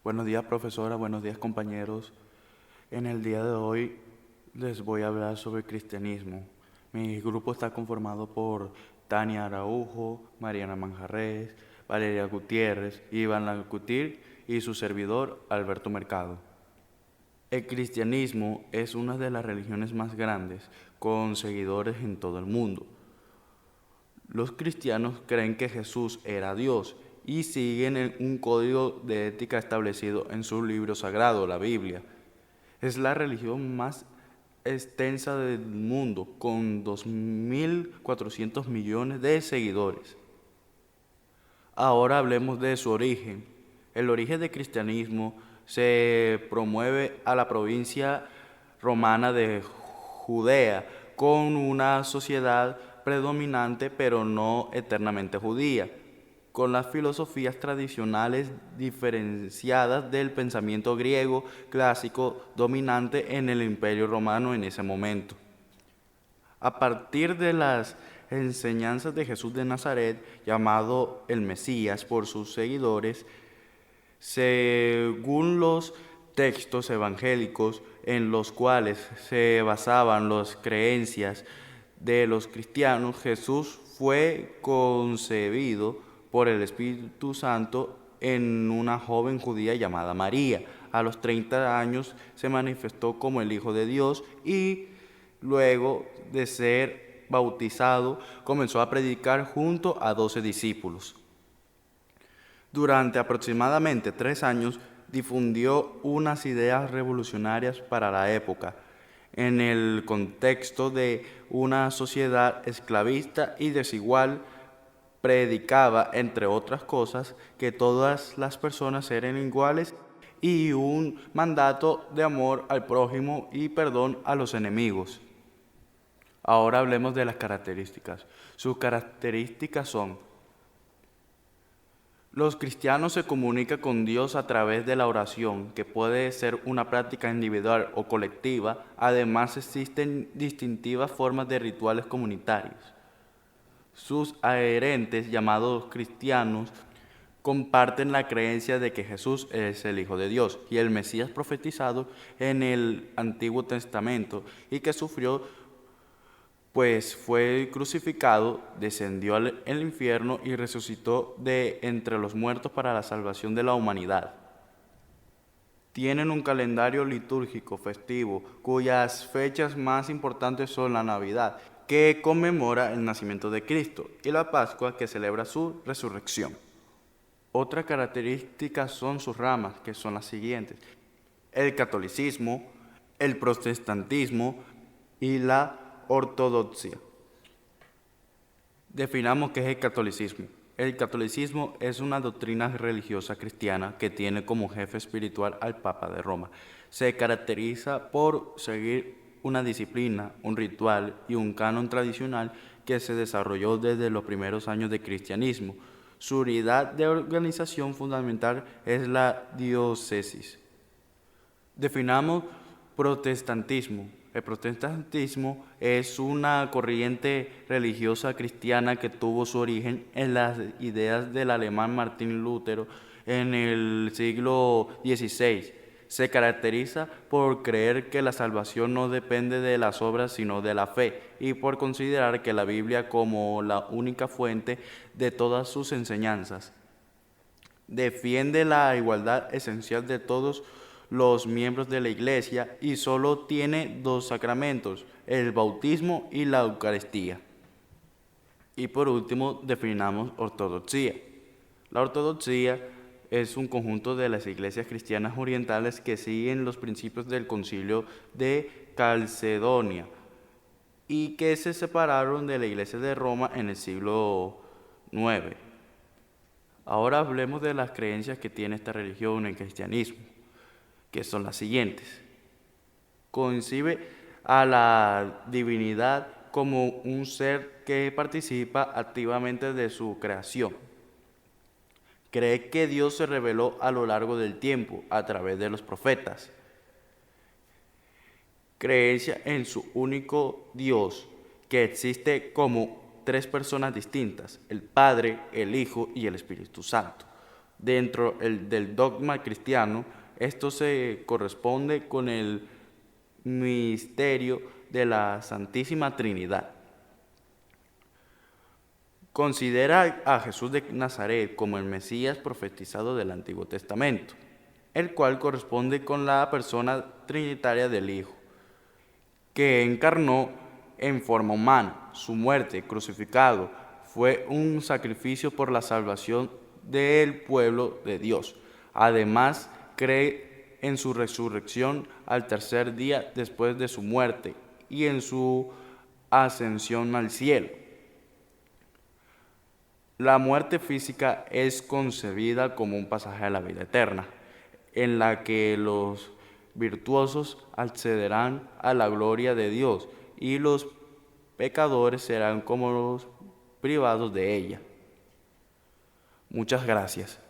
Buenos días, profesora, buenos días, compañeros. En el día de hoy les voy a hablar sobre cristianismo. Mi grupo está conformado por Tania Araujo, Mariana Manjarres, Valeria Gutiérrez, Iván Lacutir y su servidor Alberto Mercado. El cristianismo es una de las religiones más grandes, con seguidores en todo el mundo. Los cristianos creen que Jesús era Dios y siguen un código de ética establecido en su libro sagrado, la Biblia. Es la religión más extensa del mundo, con 2.400 millones de seguidores. Ahora hablemos de su origen. El origen del cristianismo se promueve a la provincia romana de Judea, con una sociedad predominante pero no eternamente judía, con las filosofías tradicionales diferenciadas del pensamiento griego clásico dominante en el Imperio Romano en ese momento. A partir de las enseñanzas de Jesús de Nazaret, llamado el Mesías por sus seguidores, según los textos evangélicos en los cuales se basaban las creencias de los cristianos, Jesús fue concebido por el Espíritu Santo en una joven judía llamada María. A los 30 años se manifestó como el Hijo de Dios y luego de ser bautizado comenzó a predicar junto a 12 discípulos. Durante aproximadamente 3 años difundió unas ideas revolucionarias para la época, en el contexto de una sociedad esclavista y desigual. Predicaba, entre otras cosas, que todas las personas eran iguales y un mandato de amor al prójimo y perdón a los enemigos. Ahora hablemos de las características. Sus características son: los cristianos se comunican con Dios a través de la oración, que puede ser una práctica individual o colectiva. Además, existen distintivas formas de rituales comunitarios. Sus adherentes, llamados cristianos, comparten la creencia de que Jesús es el Hijo de Dios y el Mesías profetizado en el Antiguo Testamento, y que sufrió, pues fue crucificado, descendió al infierno y resucitó de entre los muertos para la salvación de la humanidad. Tienen un calendario litúrgico festivo, cuyas fechas más importantes son la Navidad, que conmemora el nacimiento de Cristo, y la Pascua, que celebra su resurrección. Otras características son sus ramas, que son las siguientes: el catolicismo, el protestantismo y la ortodoxia. Definamos qué es el catolicismo. El catolicismo es una doctrina religiosa cristiana que tiene como jefe espiritual al Papa de Roma. Se caracteriza por seguir una disciplina, un ritual y un canon tradicional que se desarrolló desde los primeros años del cristianismo. Su unidad de organización fundamental es la diócesis. Definamos protestantismo. El protestantismo es una corriente religiosa cristiana que tuvo su origen en las ideas del alemán Martín Lutero en el siglo XVI. Se caracteriza por creer que la salvación no depende de las obras sino de la fe, y por considerar que la Biblia como la única fuente de todas sus enseñanzas. Defiende la igualdad esencial de todos los miembros de la Iglesia y solo tiene 2 sacramentos: el bautismo y la Eucaristía. Y por último, definamos ortodoxia. La ortodoxia es un conjunto de las iglesias cristianas orientales que siguen los principios del Concilio de Calcedonia y que se separaron de la Iglesia de Roma en el siglo IX. Ahora hablemos de las creencias que tiene esta religión, el cristianismo, que son las siguientes. Concibe a la divinidad como un ser que participa activamente de su creación. Cree que Dios se reveló a lo largo del tiempo a través de los profetas. Creencia en su único Dios, que existe como 3 personas distintas: el Padre, el Hijo y el Espíritu Santo. Dentro del dogma cristiano, esto se corresponde con el misterio de la Santísima Trinidad. Considera a Jesús de Nazaret como el Mesías profetizado del Antiguo Testamento, el cual corresponde con la persona trinitaria del Hijo, que encarnó en forma humana. Su muerte, crucificado, fue un sacrificio por la salvación del pueblo de Dios. Además, cree en su resurrección al tercer día después de su muerte y en su ascensión al cielo. La muerte física es concebida como un pasaje a la vida eterna, en la que los virtuosos accederán a la gloria de Dios y los pecadores serán como los privados de ella. Muchas gracias.